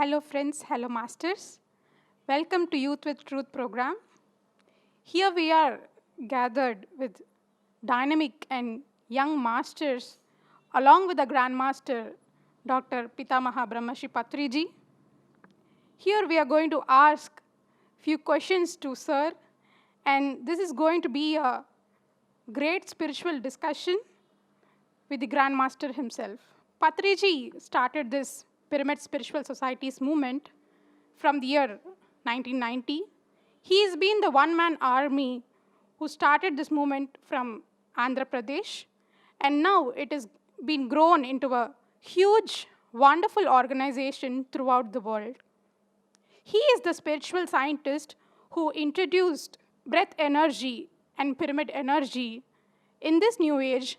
Hello friends, hello masters. Welcome to Youth with Truth program. Here we are gathered with dynamic and young masters along with the Grandmaster Dr. Pitamaha Brahmarshi Patriji. Here we are going to ask few questions to Sir, and this is going to be a great spiritual discussion with the Grandmaster himself. Patriji started this Pyramid Spiritual Societies movement from the year 1990. He has been the one-man army who started this movement from Andhra Pradesh, and now it has been grown into a huge, wonderful organization throughout the world. He is the spiritual scientist who introduced breath energy and pyramid energy in this new age,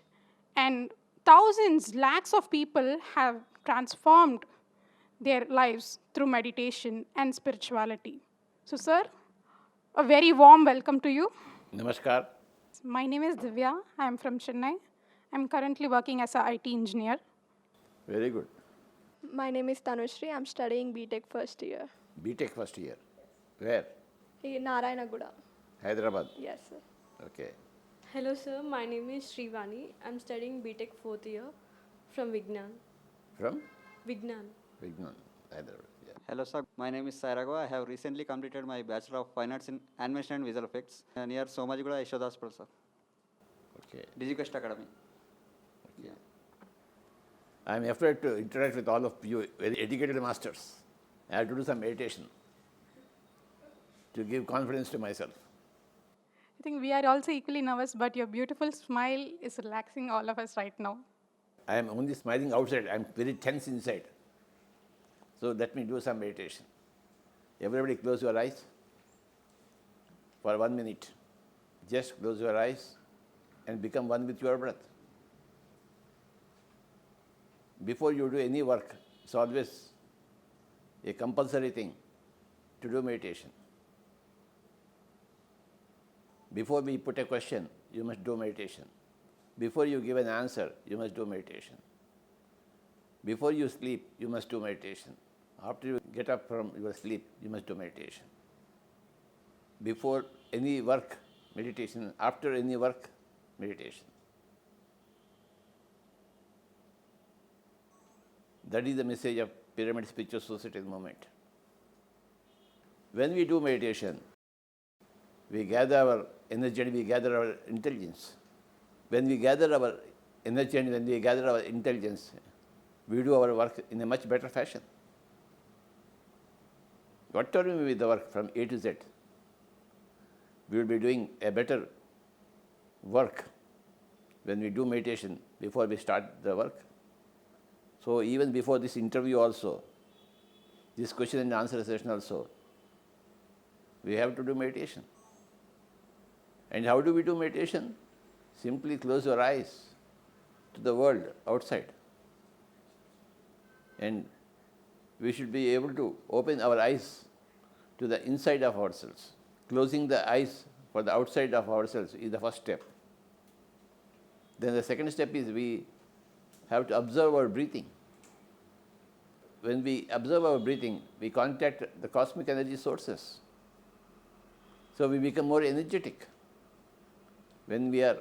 and thousands, lakhs of people have transformed their lives through meditation and spirituality. So, sir, a very warm welcome to you. Namaskar. My name is Divya. I am from Chennai. I am currently working as an IT engineer. Very good. My name is Tanushree. I'm studying BTech first year. BTech first year. Where? In Narayanaguda. Hyderabad. Yes, sir. Okay. Hello sir, my name is Srivani. I'm studying BTech 4th year from Vignan. From? Vignan. Vignan, Hyderabad. Yeah. Hello sir, my name is Sairago. I have recently completed my Bachelor of Fine Arts in Animation and Visual Effects near Somajigoda Yashoda Hospital, sir. Okay. DigiQuest Academy. Yeah. I am afraid to interact with all of you very educated masters. I have to do some meditation to give confidence to myself. I think we are also equally nervous, but your beautiful smile is relaxing all of us right now. I am only smiling outside. I am very tense inside. So let me do some meditation. Everybody close your eyes for 1 minute. Just close your eyes and become one with your breath. Before you do any work, it's always a compulsory thing to do meditation. Before we put a question, you must do meditation. Before you give an answer, you must do meditation. Before you sleep, you must do meditation. After you get up from your sleep, you must do meditation. Before any work, meditation. After any work, meditation. That is the message of Pyramid Spiritual Society movement. When we do meditation, we gather our energy and we gather our intelligence. When we gather our energy and when we gather our intelligence, we do our work in a much better fashion. Whatever may be the work from A to Z, we will be doing a better work when we do meditation before we start the work. So even before this interview also, this question and answer session also, we have to do meditation. And how do we do meditation? Simply close your eyes to the world outside. And we should be able to open our eyes to the inside of ourselves. Closing the eyes for the outside of ourselves is the first step. Then the second step is we have to observe our breathing. When we observe our breathing, we contact the cosmic energy sources. So we become more energetic. When we are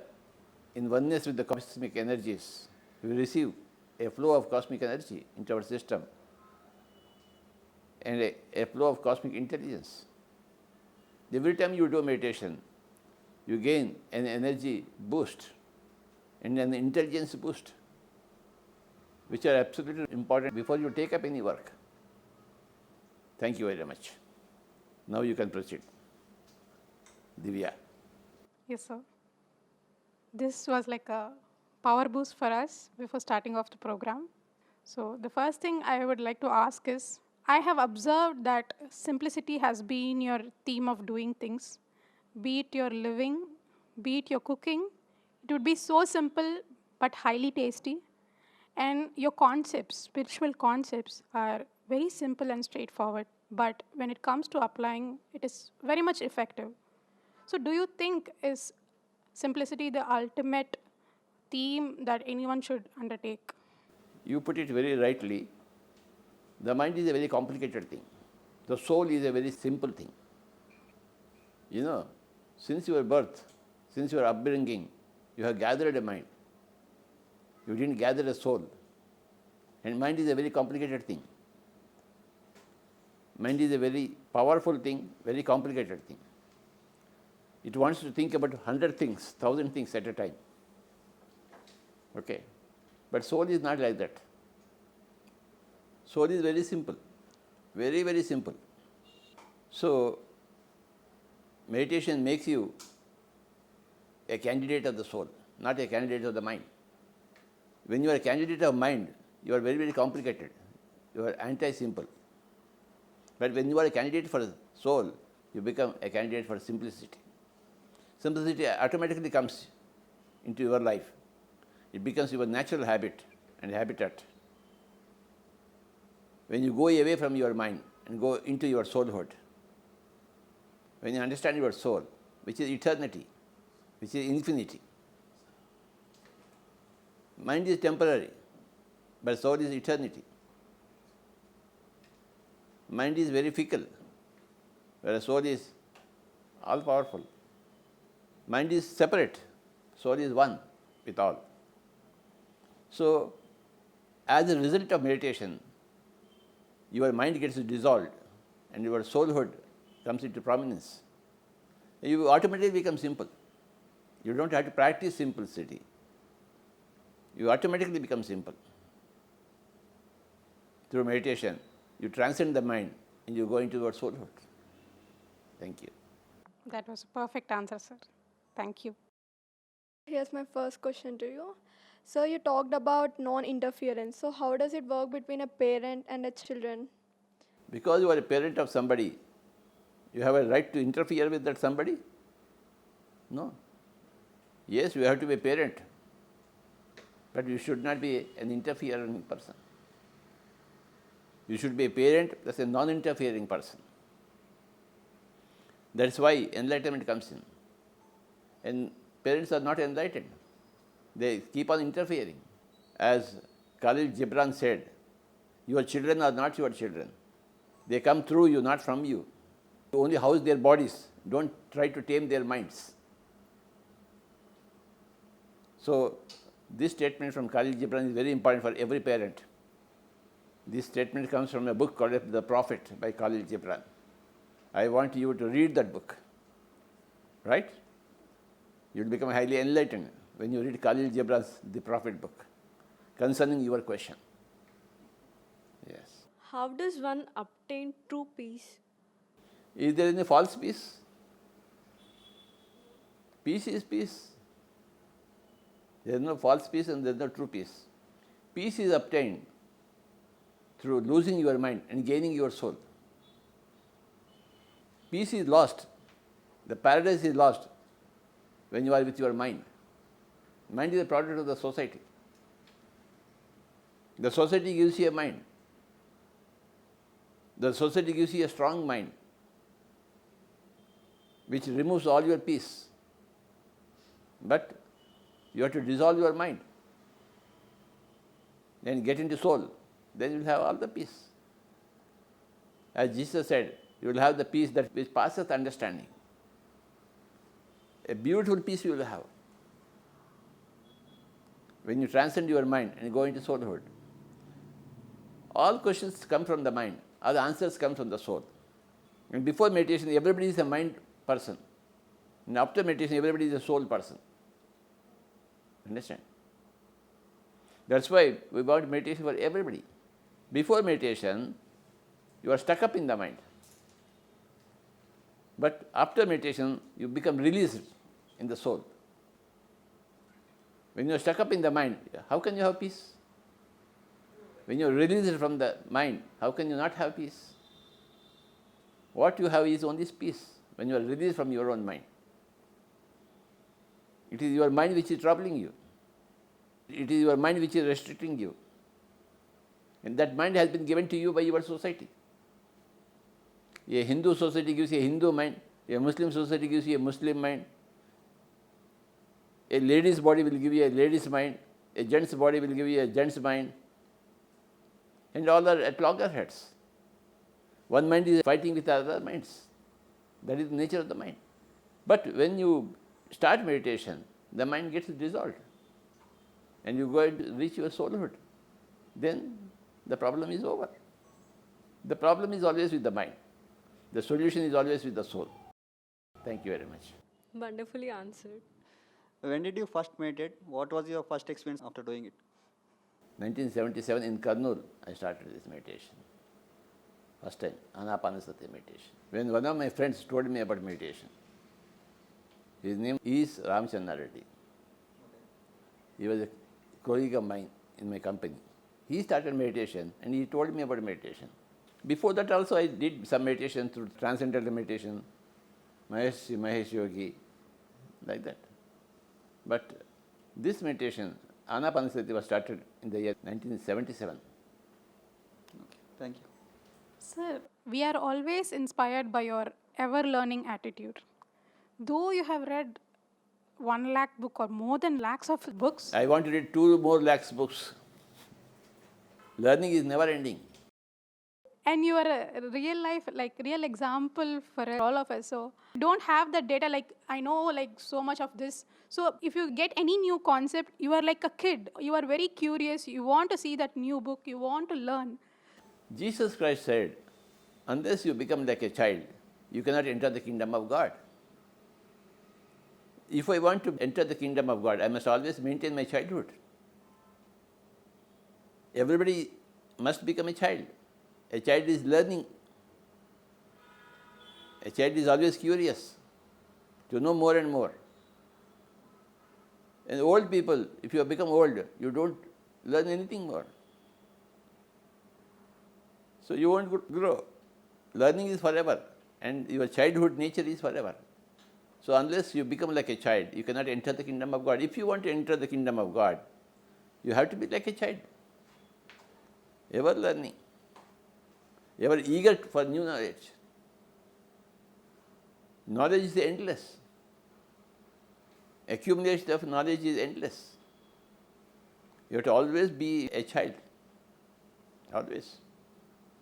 in oneness with the cosmic energies, we receive a flow of cosmic energy into our system and a flow of cosmic intelligence. Every time you do meditation, you gain an energy boost and an intelligence boost, which are absolutely important before you take up any work. Thank you very much. Now you can proceed. Divya. Yes, sir. This was like a power boost for us before starting off the program. So the first thing I would like to ask is, I have observed that simplicity has been your theme of doing things, be it your living, be it your cooking. It would be so simple but highly tasty. And your concepts, spiritual concepts, are very simple and straightforward. But when it comes to applying, it is very much effective. So do you think is simplicity the ultimate theme that anyone should undertake? You put it very rightly. The mind is a very complicated thing. The soul is a very simple thing. You know, since your birth, since your upbringing, you have gathered a mind. You didn't gather a soul. And mind is a very complicated thing. Mind is a very powerful thing, very complicated thing. It wants to think about 100 things, 1,000 things at a time. Okay? But soul is not like that. Soul is very simple, very, very simple. So, meditation makes you a candidate of the soul, not a candidate of the mind. When you are a candidate of mind, you are very, very complicated. You are anti-simple. But when you are a candidate for soul, you become a candidate for simplicity. Simplicity automatically comes into your life. It becomes your natural habit and habitat. When you go away from your mind and go into your soulhood, when you understand your soul, which is eternity, which is infinity. Mind is temporary, but soul is eternity. Mind is very fickle, whereas soul is all powerful. Mind is separate, soul is one with all. So, as a result of meditation, your mind gets dissolved and your soulhood comes into prominence. You automatically become simple. You don't have to practice simplicity. You automatically become simple. Through meditation, you transcend the mind and you go into your soulhood. Thank you. That was a perfect answer, sir. Thank you. Here's my first question to you. So you talked about non-interference. So how does it work between a parent and a children? Because you are a parent of somebody, you have a right to interfere with that somebody? No. Yes, you have to be a parent, but you should not be an interfering person. You should be a parent that's a non-interfering person. That's why enlightenment comes in. And parents are not enlightened. They keep on interfering. As Khalil Gibran said, your children are not your children. They come through you, not from you. You only house their bodies. Don't try to tame their minds. So, this statement from Khalil Gibran is very important for every parent. This statement comes from a book called The Prophet by Khalil Gibran. I want you to read that book. Right? You will become highly enlightened when you read Khalil Gibran's The Prophet book concerning your question. Yes. How does one obtain true peace? Is there any false peace? Peace is peace. There is no false peace and there is no true peace. Peace is obtained through losing your mind and gaining your soul. Peace is lost. The paradise is lost when you are with your mind. Mind is a product of the society. The society gives you a mind. The society gives you a strong mind, which removes all your peace. But you have to dissolve your mind, then get into soul, then you will have all the peace. As Jesus said, you will have the peace that which passeth understanding. A beautiful peace you will have when you transcend your mind and go into soulhood. All questions come from the mind, all the answers come from the soul. And before meditation, everybody is a mind person. And after meditation, everybody is a soul person. Understand? That's why we want meditation for everybody. Before meditation, you are stuck up in the mind. But after meditation, you become released in the soul. When you are stuck up in the mind, how can you have peace? When you are released from the mind, how can you not have peace? What you have is only peace when you are released from your own mind. It is your mind which is troubling you. It is your mind which is restricting you. And that mind has been given to you by your society. A Hindu society gives you a Hindu mind, a Muslim society gives you a Muslim mind. A lady's body will give you a lady's mind, a gent's body will give you a gent's mind. and all are at loggerheads. One mind is fighting with other minds. That is the nature of the mind. But when you start meditation, the mind gets dissolved and you go and reach your soulhood. Then the problem is over. The problem is always with the mind. The solution is always with the soul. Thank you very much. Wonderfully answered. When did you first meditate? What was your first experience after doing it? 1977 in Kurnool, I started this meditation. First time, Anapanasati meditation. When one of my friends told me about meditation, his name is Ramchandra Reddy. He was a colleague of mine in my company. He started meditation and he told me about meditation. Before that also I did some meditation through transcendental meditation, Mahesh Yogi, like that. But this meditation, Anapanasati, was started in the year 1977. Okay, thank you. Sir, we are always inspired by your ever-learning attitude. Though you have read 1 lakh book or more than lakhs of books, I want to read 2 more lakhs books. Learning is never ending. and you are a real life, like real example for all of us. So don't have the data, like I know like so much of this. So if you get any new concept, you are like a kid. You are very curious. You want to see that new book. You want to learn. Jesus Christ said, unless you become like a child, you cannot enter the kingdom of God. If I want to enter the kingdom of God, I must always maintain my childhood. Everybody must become a child. A child is learning. A child is always curious to know more and more. And old people, if you have become old, you don't learn anything more. So you won't grow. Learning is forever, and your childhood nature is forever. So unless you become like a child, you cannot enter the kingdom of God. If you want to enter the kingdom of God, you have to be like a child, ever learning, ever eager for new knowledge. Knowledge is endless. Accumulation of knowledge is endless. You have to always be a child. Always.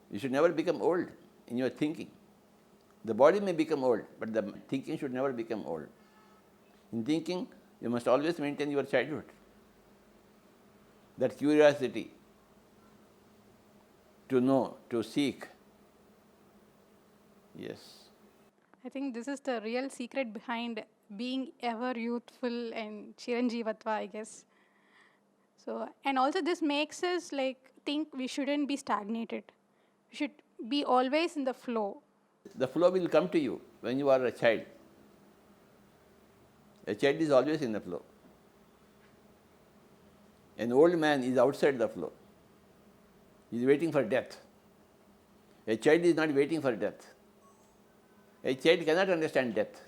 You should never become old in your thinking. The body may become old, but the thinking should never become old. In thinking, you must always maintain your childhood. That curiosity to know, to seek. Yes. I think this is the real secret behind being ever youthful and chiranjeevatva, I guess. So, and also this makes us like think we shouldn't be stagnated. We should be always in the flow. The flow will come to you when you are a child. A child is always in the flow. An old man is outside the flow. He is waiting for death. A child is not waiting for death. A child cannot understand death.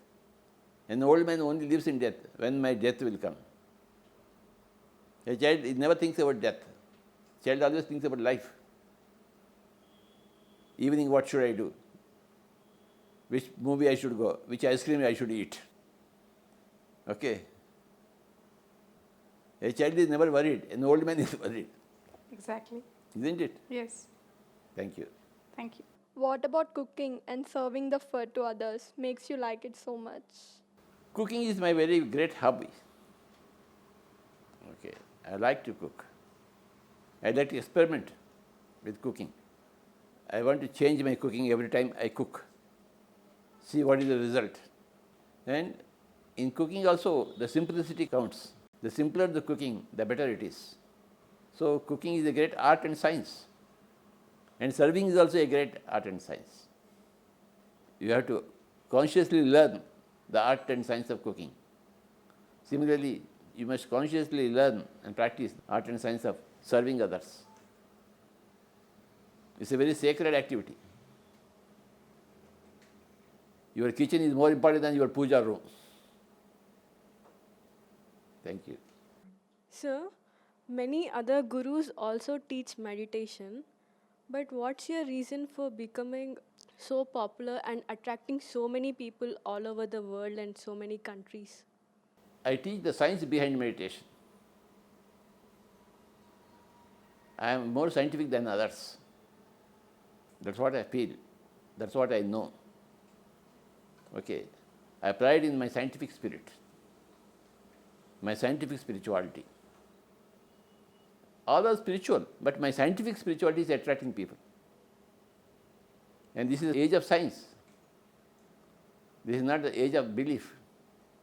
An old man only lives in death, when my death will come. A child never thinks about death. A child always thinks about life. Evening, what should I do? Which movie I should go? Which ice cream I should eat? Okay. A child is never worried. An old man is worried. Exactly. Isn't it? Yes. Thank you. Thank you. What about cooking and serving the food to others makes you like it so much? Cooking is my very great hobby. Okay. I like to cook. I like to experiment with cooking. I want to change my cooking every time I cook. See what is the result. And in cooking also, the simplicity counts. The simpler the cooking, the better it is. So cooking is a great art and science. And serving is also a great art and science. You have to consciously learn the art and science of cooking. Similarly, you must consciously learn and practice art and science of serving others. It's a very sacred activity. Your kitchen is more important than your puja room. Thank you. Sir, many other gurus also teach meditation, but what's your reason for becoming so popular and attracting so many people all over the world and so many countries? I teach the science behind meditation. I am more scientific than others. That's what I feel. That's what I know. Okay. I pride in my scientific spirit, my scientific spirituality. All are spiritual, but my scientific spirituality is attracting people. And this is the age of science. This is not the age of belief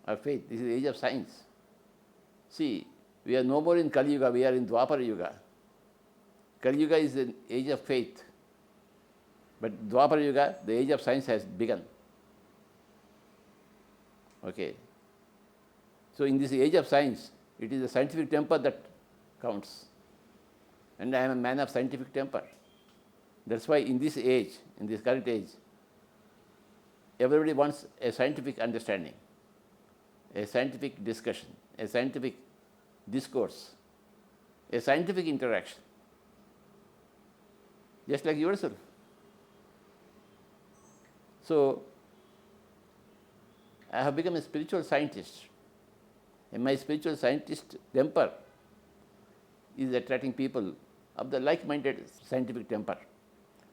or faith. This is the age of science. See, we are no more in Kali Yuga, we are in Dwapara Yuga. Kali Yuga is the age of faith. But Dwapara Yuga, the age of science has begun. Okay. So in this age of science, it is the scientific temper that counts. And I am a man of scientific temper. That's why in this age, in this current age, everybody wants a scientific understanding, a scientific discussion, a scientific discourse, a scientific interaction. Just like yourself. So, I have become a spiritual scientist. And my spiritual scientist temper is attracting people of the like-minded scientific temper.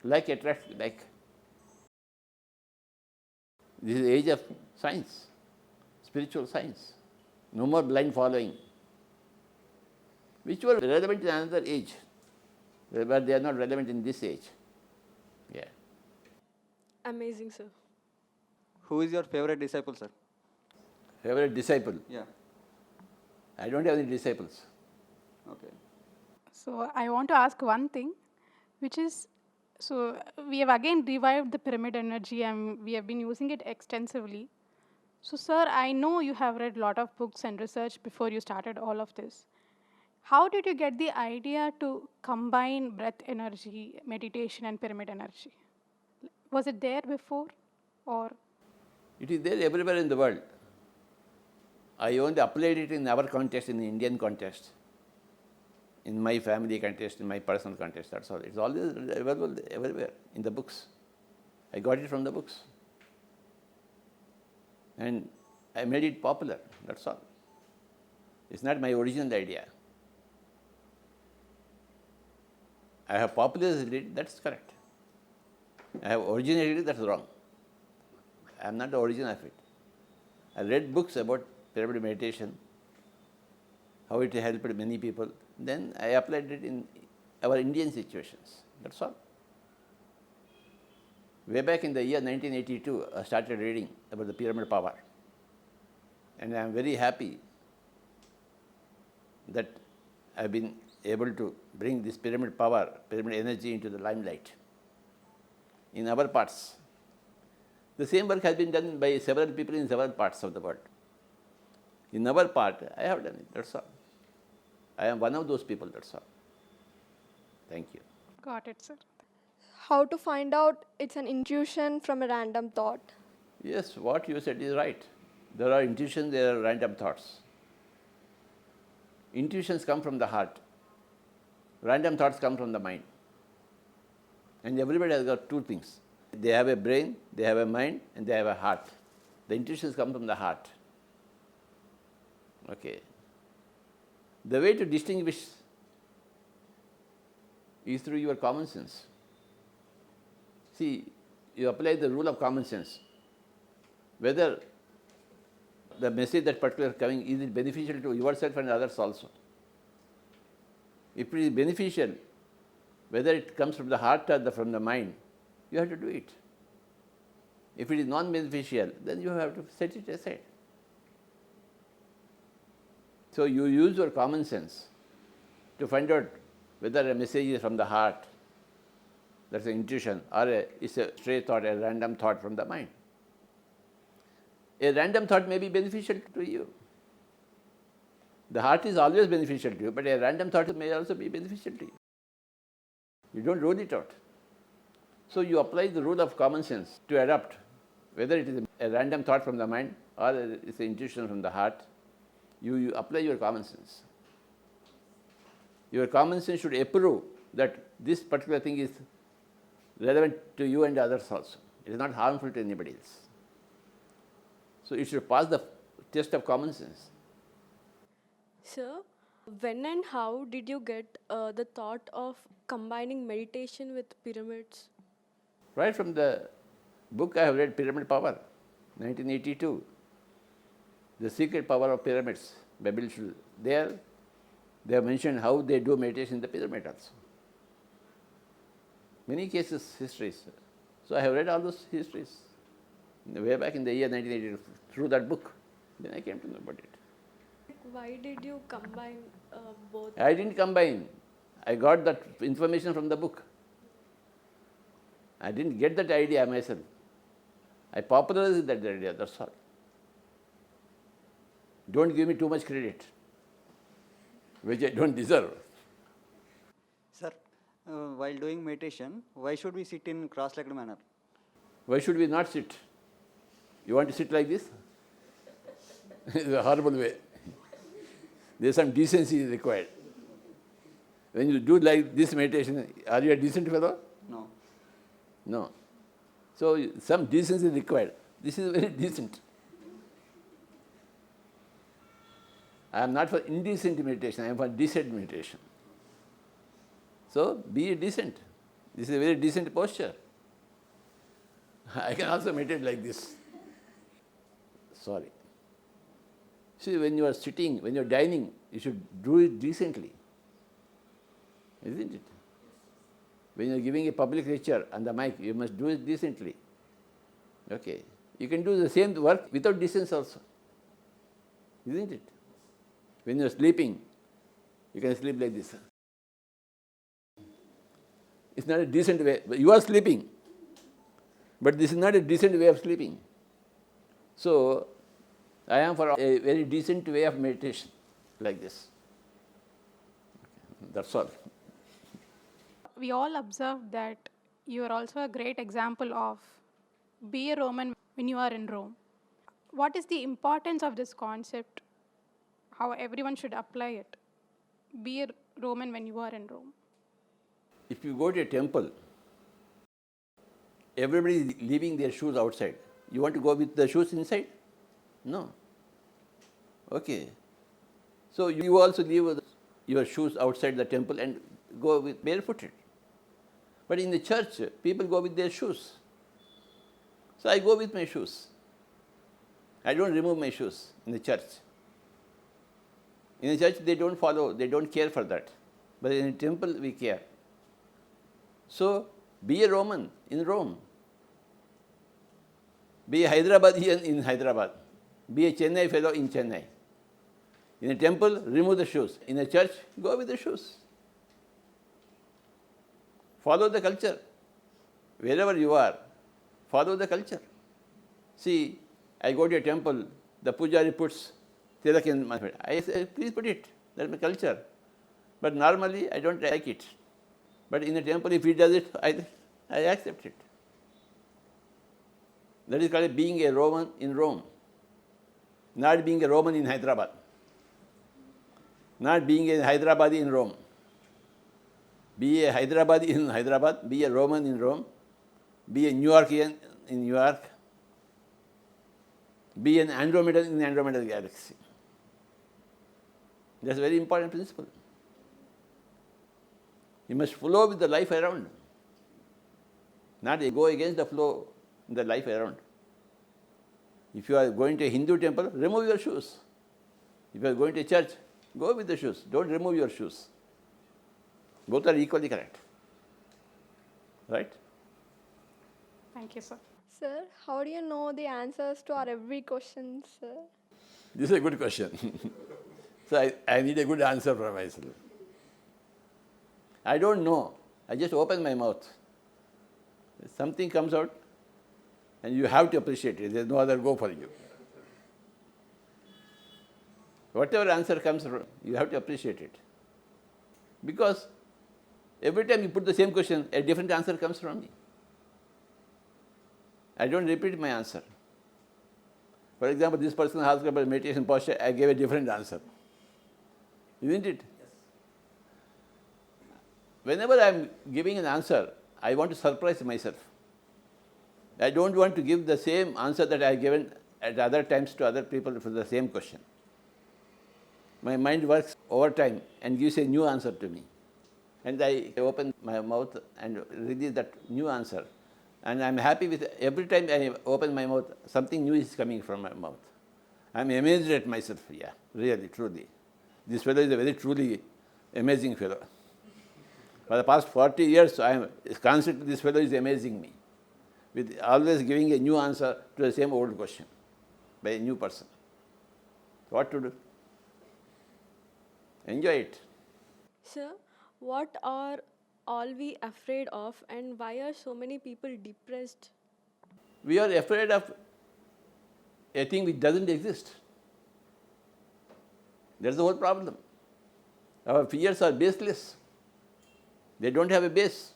Like attracts like. This is the age of science, spiritual science. No more blind following, which were relevant in another age, but they are not relevant in this age. Yeah. Amazing, sir. Who is your favorite disciple, sir? Favorite disciple? Yeah. I don't have any disciples. Okay. So I want to ask one thing, which is, so we have again revived the pyramid energy and we have been using it extensively. So sir, I know you have read a lot of books and research before you started all of this. How did you get the idea to combine breath energy, meditation and pyramid energy? Was it there before or? It is there everywhere in the world. I only applied it in our context, in the Indian context, in my family context, in my personal context, that's all. It's always available everywhere in the books. I got it from the books. And I made it popular, that's all. It's not my original idea. I have popularized it, that's correct. I have originated it, that's wrong. I am not the origin of it. I read books about pyramid meditation, how it helped many people. Then I applied it in our Indian situations. That's all. Way back in the year 1982, I started reading about the pyramid power. And I am very happy that I have been able to bring this pyramid power, pyramid energy into the limelight in our parts. The same work has been done by several people in several parts of the world. In our part, I have done it, that's all. I am one of those people, that's all. Thank you. Got it, sir. How to find out it's an intuition from a random thought? Yes, what you said is right. There are intuitions, there are random thoughts. Intuitions come from the heart. Random thoughts come from the mind. And everybody has got two things. They have a brain, they have a mind, and they have a heart. The intuitions come from the heart. Okay. The way to distinguish is through your common sense. See, you apply the rule of common sense. Whether the message that particular coming, is it beneficial to yourself and others also? If it is beneficial, whether it comes from the heart or from the mind, you have to do it. If it is non-beneficial, then you have to set it aside. So you use your common sense to find out whether a message is from the heart, that's an intuition, or it's a stray thought, a random thought from the mind. A random thought may be beneficial to you. The heart is always beneficial to you, but a random thought may also be beneficial to you. You don't rule it out. So you apply the rule of common sense to adapt, whether it is a random thought from the mind or it's an intuition from the heart. You apply your common sense. Your common sense should approve that this particular thing is relevant to you and others also. It is not harmful to anybody else. So it should pass the test of common sense. Sir, When and how did you get the thought of combining meditation with pyramids? Right from the book I have read, Pyramid Power, 1982, The Secret Power of Pyramids by Bill Schul. There, they have mentioned how they do meditation in the pyramid also. Many cases, histories. So I have read all those histories way back in the year 1982 through that book. Then I came to know about it. Why did you combine both? I didn't combine. I got that information from the book. I didn't get that idea myself. I popularized that idea, that's all. Don't give me too much credit, which I don't deserve. Sir, while doing meditation, why should we sit in cross-legged manner? Why should we not sit? You want to sit like this? It's a horrible way. There's some decency required. When you do like this meditation, are you a decent fellow? No. No. So some decency required. This is very decent. I am not for indecent meditation, I am for decent meditation. So be decent. This is a very decent posture. I can also meditate like this. Sorry. See, when you are sitting, when you are dining, you should do it decently. Isn't it? When you are giving a public lecture on the mic, you must do it decently. Okay. You can do the same work without decency also. Isn't it? When you are sleeping, you can sleep like this. It's not a decent way. You are sleeping, but this is not a decent way of sleeping. So, I am for a very decent way of meditation, like this. Okay. That's all. We all observed that you are also a great example of be a Roman when you are in Rome. What is the importance of this concept? How everyone should apply it? Be a Roman when you are in Rome. If you go to a temple, everybody is leaving their shoes outside. You want to go with the shoes inside? No. Okay. So you also leave your shoes outside the temple and go with barefooted. But in the church, people go with their shoes. So I go with my shoes. I don't remove my shoes in the church. In the church, they don't follow, they don't care for that. But in the temple, we care. So, be a Roman in Rome. Be a Hyderabadian in Hyderabad. Be a Chennai fellow in Chennai. In a temple, remove the shoes. In a church, go with the shoes. Follow the culture. Wherever you are, follow the culture. See, I go to a temple, the pujari puts tilak in my head. I say, please put it. That's my culture. But normally, I don't like it. But in a temple, if he does it, I accept it. That is called being a Roman in Rome. Not being a Roman in Hyderabad. Not being a Hyderabadi in Rome. Be a Hyderabadi in Hyderabad, be a Roman in Rome, be a New Yorkian in New York, be an Andromedan in the Andromeda galaxy. That's a very important principle. You must flow with the life around, not go against the flow in the life around. If you are going to a Hindu temple, remove your shoes. If you are going to a church, go with the shoes. Don't remove your shoes. Both are equally correct. Right? Thank you, sir. Sir, how do you know the answers to our every question, sir? This is a good question. So I need a good answer for myself. I don't know. I just open my mouth. Something comes out and you have to appreciate it. There's no other go for you. Whatever answer comes, you have to appreciate it. Because every time you put the same question, a different answer comes from me. I don't repeat my answer. For example, this person asked about meditation posture, I gave a different answer. Isn't it? Yes. Whenever I am giving an answer, I want to surprise myself. I don't want to give the same answer that I have given at other times to other people for the same question. My mind works over time and gives a new answer to me. And I open my mouth and release that new answer. And I'm happy with every time I open my mouth, something new is coming from my mouth. I'm amazed at myself, yeah, really, truly. This fellow is a very truly amazing fellow. For the past 40 years, I am constantly, this fellow is amazing me, with always giving a new answer to the same old question by a new person. What to do? Enjoy it. Sir, what are all we afraid of, and why are so many people depressed? We are afraid of a thing which doesn't exist. That's the whole problem. Our fears are baseless. They don't have a base.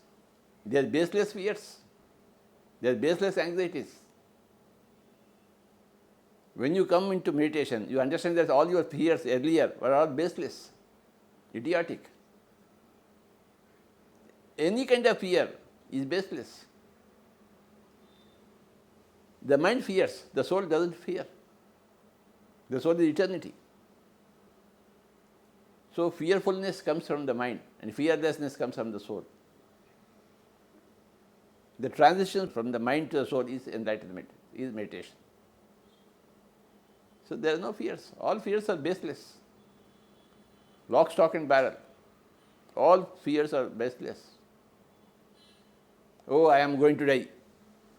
They are baseless fears. They are baseless anxieties. When you come into meditation, you understand that all your fears earlier were all baseless, idiotic. Any kind of fear is baseless. The mind fears, the soul doesn't fear. The soul is eternity. So fearfulness comes from the mind and fearlessness comes from the soul. The transition from the mind to the soul is enlightenment, is meditation. So there are no fears. All fears are baseless. Lock, stock and barrel. All fears are baseless. Oh, I am going to die.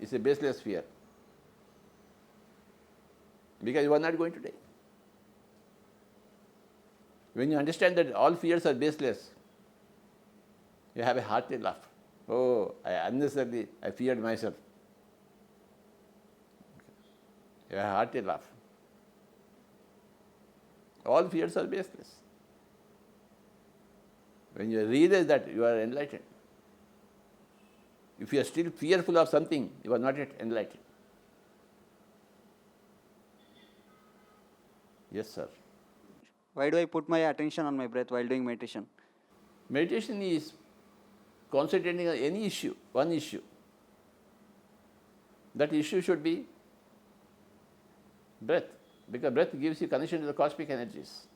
It's a baseless fear. Because you are not going to die. When you understand that all fears are baseless, you have a hearty laugh. Oh, I feared myself. You have a hearty laugh. All fears are baseless. When you realize that, you are enlightened. If you are still fearful of something, you are not yet enlightened. Yes, sir. Why do I put my attention on my breath while doing meditation? Meditation is concentrating on any issue, one issue. That issue should be breath, because breath gives you connection to the cosmic energies.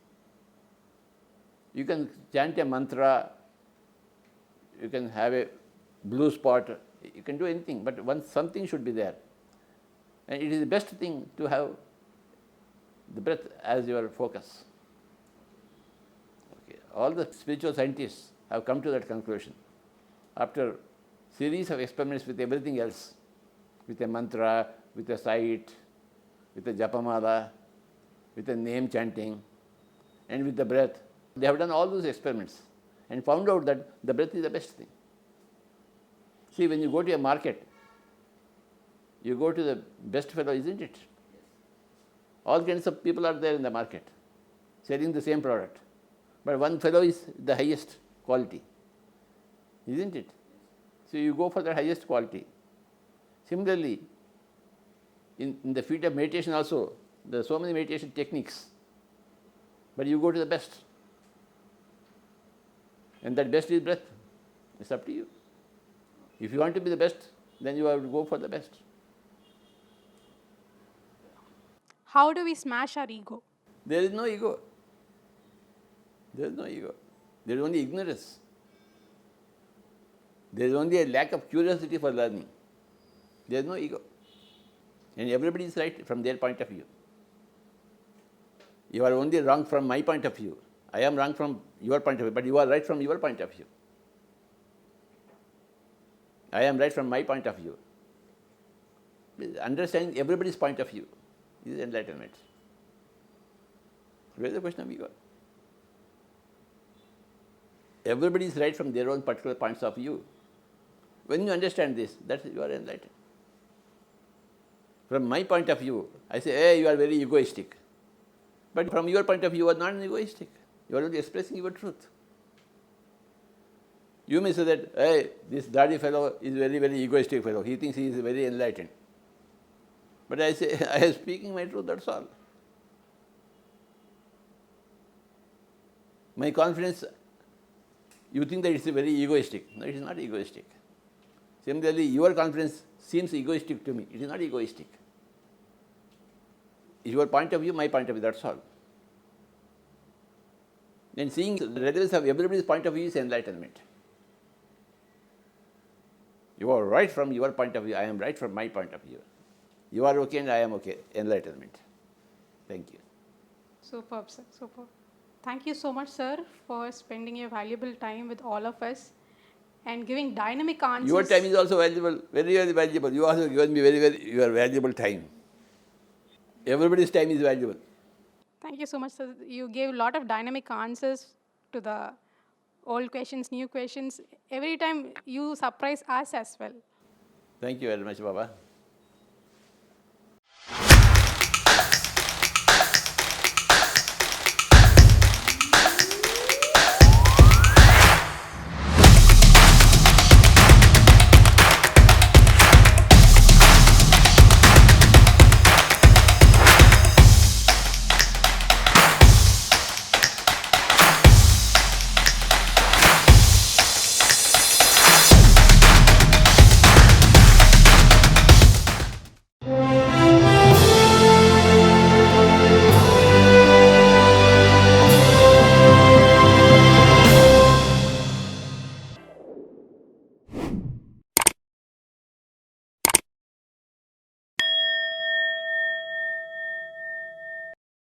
You can chant a mantra, you can have a blue spot, you can do anything, but something should be there. And it is the best thing to have the breath as your focus. Okay. All the spiritual scientists have come to that conclusion after series of experiments with everything else, with a mantra, with a sight, with a japamala, with a name chanting, and with the breath. They have done all those experiments and found out that the breath is the best thing. See, when you go to a market, you go to the best fellow, isn't it? All kinds of people are there in the market, selling the same product. But one fellow is the highest quality, isn't it? So you go for the highest quality. Similarly, in the field of meditation also, there are so many meditation techniques, but you go to the best. And that best is breath. It's up to you. If you want to be the best, then you have to go for the best. How do we smash our ego? There is no ego. There is no ego. There is only ignorance. There is only a lack of curiosity for learning. There is no ego. And everybody is right from their point of view. You are only wrong from my point of view. I am wrong from your point of view, but you are right from your point of view. I am right from my point of view. Understanding everybody's point of view is enlightenment. Where is the question of ego? Everybody is right from their own particular points of view. When you understand this, that's you are enlightened. From my point of view, I say, hey, you are very egoistic. But from your point of view, you are not egoistic. You are only expressing your truth. You may say that, hey, this daddy fellow is very, very egoistic fellow. He thinks he is very enlightened. But I say, I am speaking my truth, that's all. My confidence, you think that it's very egoistic. No, it is not egoistic. Similarly, your confidence seems egoistic to me. It is not egoistic. It's your point of view, my point of view, that's all. Then seeing the relevance of everybody's point of view is enlightenment. You are right from your point of view, I am right from my point of view. You are okay and I am okay. Enlightenment. Thank you. Superb, sir. Superb. Thank you so much, sir, for spending your valuable time with all of us and giving dynamic answers. Your time is also valuable, very, very valuable. You also given me very, very your valuable time. Everybody's time is valuable. Thank you so much, sir. You gave a lot of dynamic answers to the old questions, new questions. Every time you surprise us as well. Thank you very much, Baba.